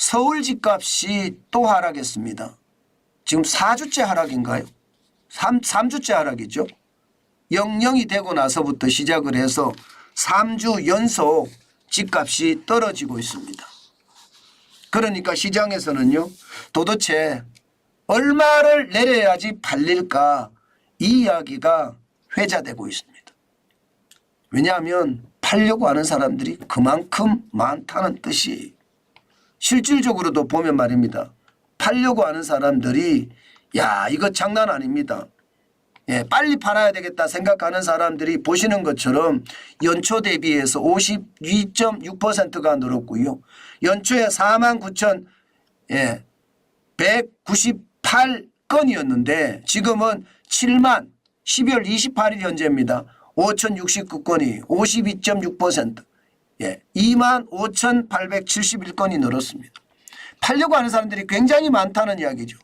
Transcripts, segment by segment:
서울 집값이 또 하락했습니다. 지금 4주째 하락인가요? 3주째 하락이죠. 00이 되고 나서부터 시작을 해서 3주 연속 집값이 떨어지고 있습니다. 그러니까 시장에서는요, 도대체 얼마를 내려야지 팔릴까 이 이야기가 회자되고 있습니다. 왜냐하면 팔려고 하는 사람들이 그만큼 많다는 뜻이, 실질적으로도 보면 말입니다. 팔려고 하는 사람들이 야 이거 장난 아닙니다. 예, 빨리 팔아야 되겠다 생각하는 사람들이 보시는 것처럼 연초 대비해서 52.6%가 늘었고요. 연초에 49,198건이었는데 지금은 12월 28일 현재입니다. 5,069건이 52.6%, 25,871건이 늘었습니다. 팔려고 하는 사람들이 굉장히 많다는 이야기죠.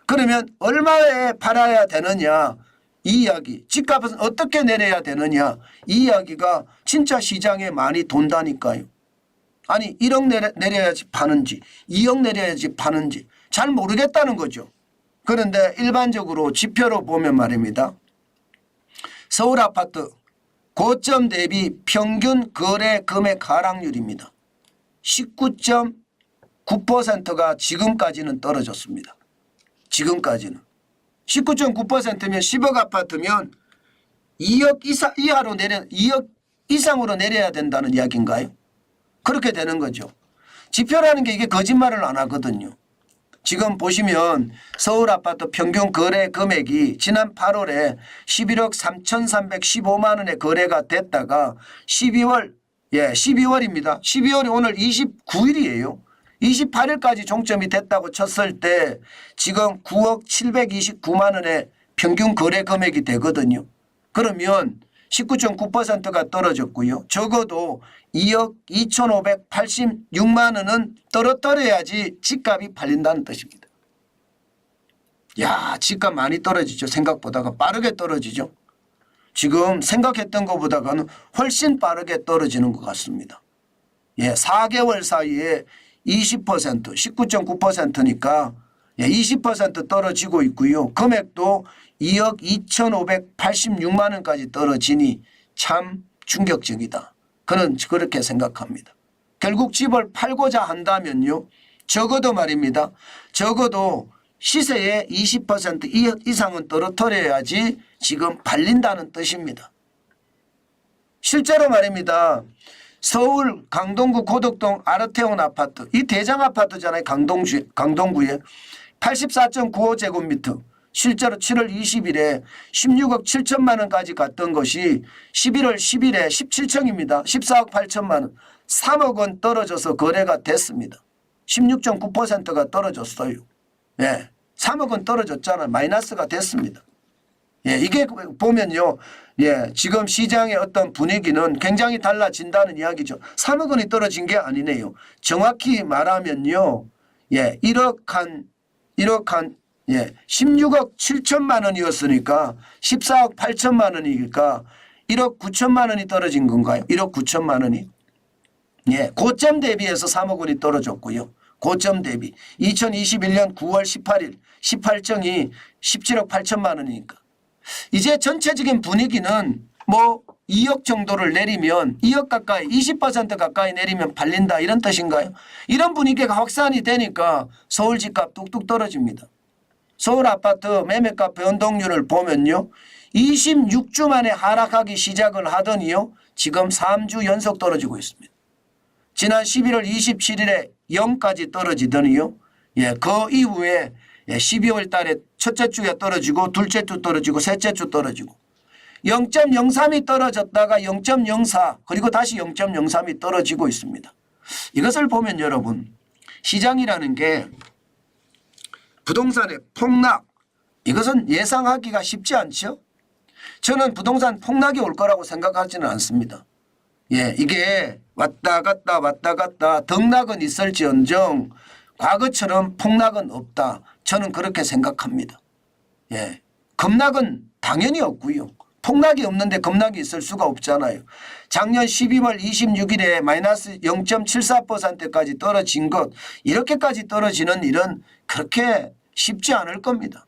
그러면 얼마에 팔아야 되느냐 이 이야기, 집값은 어떻게 내려야 되느냐 이 이야기가 진짜 시장에 많이 돈다니까요. 아니 1억 내려야지 파는지 2억 내려야지 파는지 잘 모르겠다는 거죠. 그런데 일반적으로 지표로 보면 말입니다. 서울 아파트 고점 대비 평균 거래 금액 하락률입니다. 19.9%가 지금까지는 떨어졌습니다. 지금까지는 19.9%면 10억 아파트면 2억 이상으로 내려야 된다는 이야기인가요? 그렇게 되는 거죠. 지표라는 게 이게 거짓말을 안 하거든요. 지금 보시면 서울 아파트 평균 거래 금액이 지난 8월에 11억 3,315만 원에 거래가 됐다가 12월입니다. 12월이 오늘 29일이에요. 28일까지 종점이 됐다고 쳤을 때 지금 9억 729만 원의 평균 거래 금액이 되거든요. 그러면 19.9%가 떨어졌고요. 적어도 2억 2,586만 원은 떨어뜨려야지 집값이 팔린다는 뜻입니다. 야, 집값 많이 떨어지죠. 생각보다가 빠르게 떨어지죠. 지금 생각했던 것보다는 훨씬 빠르게 떨어지는 것 같습니다. 4개월 사이에 20%, 19.9%니까 20% 떨어지고 있고요. 금액도 2억 2,586만 원까지 떨어지니 참 충격적이다. 저는 그렇게 생각합니다. 결국 집을 팔고자 한다면요. 적어도 말입니다. 적어도 시세의 20% 이상은 떨어뜨려야지 지금 팔린다는 뜻입니다. 실제로 말입니다. 서울 강동구 고덕동 아르테온 아파트, 이 대장 아파트잖아요. 강동구에 84.95제곱미터, 실제로 7월 20일에 16억 7천만 원까지 갔던 것이 11월 10일에 17층입니다. 14억 8천만 원, 3억 원 떨어져서 거래가 됐습니다. 16.9%가 떨어졌어요. 3억 원 떨어졌잖아요. 마이너스가 됐습니다. 이게 보면요. 지금 시장의 어떤 분위기는 굉장히 달라진다는 이야기죠. 3억 원이 떨어진 게 아니네요. 정확히 말하면요. 16억 7천만 원이었으니까 14억 8천만 원이니까 1억 9천만 원이 떨어진 건가요? 1억 9천만 원이? 고점 대비해서 3억 원이 떨어졌고요. 고점 대비. 2021년 9월 18일 18정이 17억 8천만 원이니까. 이제 전체적인 분위기는 뭐 2억 정도를 내리면 2억 가까이 20% 가까이 내리면 팔린다 이런 뜻인가요? 이런 분위기가 확산이 되니까 서울 집값 뚝뚝 떨어집니다. 서울 아파트 매매가 변동률을 보면요. 26주 만에 하락하기 시작을 하더니요. 지금 3주 연속 떨어지고 있습니다. 지난 11월 27일에 0까지 떨어지더니요. 그 이후에 12월 달에 첫째 주에 떨어지고 둘째 주 떨어지고 셋째 주 떨어지고 0.03이 떨어졌다가 0.04 그리고 다시 0.03이 떨어지고 있습니다. 이것을 보면 여러분 시장이라는 게 부동산의 폭락 이것은 예상하기가 쉽지 않죠. 저는 부동산 폭락이 올 거라고 생각하지는 않습니다. 이게 왔다 갔다 등락은 있을지언정 과거처럼 폭락은 없다. 저는 그렇게 생각합니다. 급락은 당연히 없고요. 폭락이 없는데 급락이 있을 수가 없잖아요. 작년 12월 26일에 마이너스 0.74%까지 떨어진 것 이렇게까지 떨어지는 일은 그렇게 쉽지 않을 겁니다.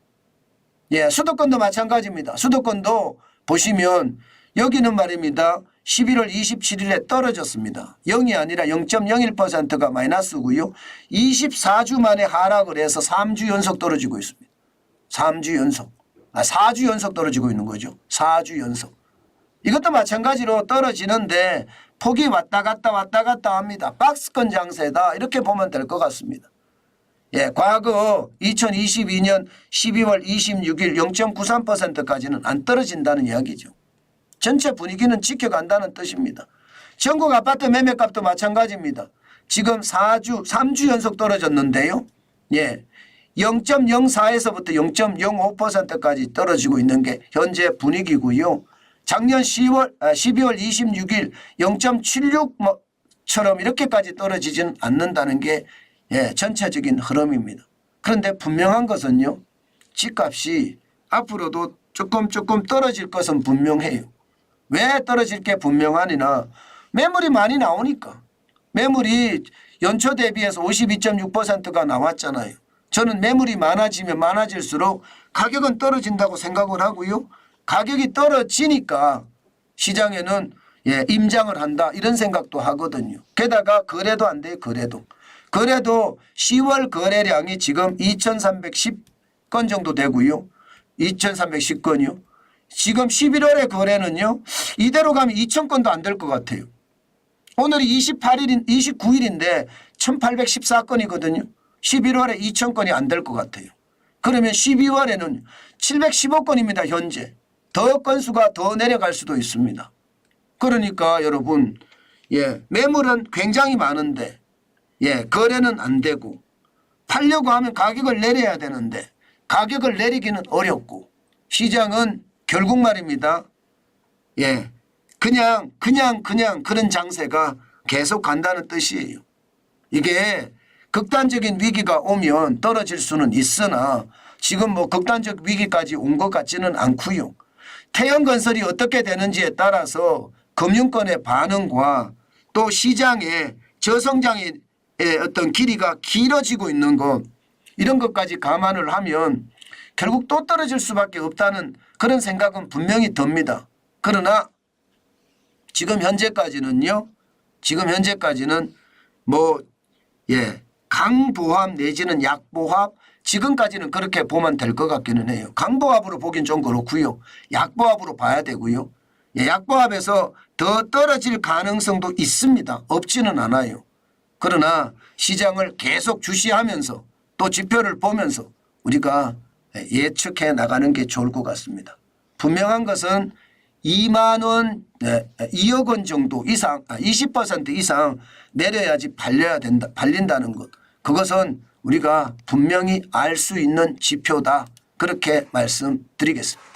예, 수도권도 마찬가지입니다. 수도권도 보시면 여기는 말입니다. 11월 27일에 떨어졌습니다. 0이 아니라 0.01%가 마이너스고요. 24주 만에 하락을 해서 3주 연속 떨어지고 있습니다. 3주 연속. 4주 연속 떨어지고 있는 거죠. 4주 연속. 이것도 마찬가지로 떨어지는데 폭이 왔다 갔다 합니다. 박스권 장세다 이렇게 보면 될 것 같습니다. 예, 과거 2022년 12월 26일 0.93%까지는 안 떨어진다는 이야기죠. 전체 분위기는 지켜간다는 뜻입니다. 전국 아파트 매매값도 마찬가지입니다. 지금 3주 연속 떨어졌는데요. 예, 0.04에서부터 0.05%까지 떨어지고 있는 게 현재 분위기고요. 작년 12월 26일 0.76처럼 이렇게까지 떨어지지는 않는다는 게 예, 전체적인 흐름입니다. 그런데 분명한 것은요. 집값이 앞으로도 조금 떨어질 것은 분명해요. 왜 떨어질 게 분명하니나 매물이 많이 나오니까. 매물이 연초 대비해서 52.6%가 나왔잖아요. 저는 매물이 많아지면 많아질수록 가격은 떨어진다고 생각을 하고요. 가격이 떨어지니까 시장에는 예, 임장을 한다 이런 생각도 하거든요. 게다가 거래도 안 돼요. 거래도 10월 거래량이 지금 2310건 정도 되고요. 2310건이요. 지금 11월의 거래는요. 이대로 가면 2000건도 안 될 것 같아요. 오늘이 29일인데 1814건이거든요. 11월에 2000건이 안 될 것 같아요. 그러면 12월에는 715건입니다. 현재. 더 건수가 더 내려갈 수도 있습니다. 그러니까 여러분 예, 매물은 굉장히 많은데 예, 거래는 안 되고 팔려고 하면 가격을 내려야 되는데 가격을 내리기는 어렵고 시장은 결국 말입니다. 예, 그냥 그런 장세가 계속 간다는 뜻이에요. 이게 극단적인 위기가 오면 떨어질 수는 있으나 지금 뭐 극단적 위기까지 온 것 같지는 않고요. 태형건설이 어떻게 되는지에 따라서 금융권의 반응과 또 시장의 저성장의 어떤 길이가 길어지고 있는 것 이런 것까지 감안을 하면 결국 또 떨어질 수밖에 없다는 그런 생각은 분명히 듭니다. 그러나 지금 현재까지는 뭐 예, 강보합 내지는 약보합 지금까지는 그렇게 보면 될 것 같기는 해요. 강보합으로 보긴 좀 그렇고요. 약보합으로 봐야 되고요. 예, 약보합에서 더 떨어질 가능성도 있습니다. 없지는 않아요. 그러나 시장을 계속 주시하면서 또 지표를 보면서 우리가 예측해 나가는 게 좋을 것 같습니다. 분명한 것은 2만 원, 2억 원 정도 이상, 20% 이상 내려야지 발린다는 것. 그것은 우리가 분명히 알 수 있는 지표다. 그렇게 말씀드리겠습니다.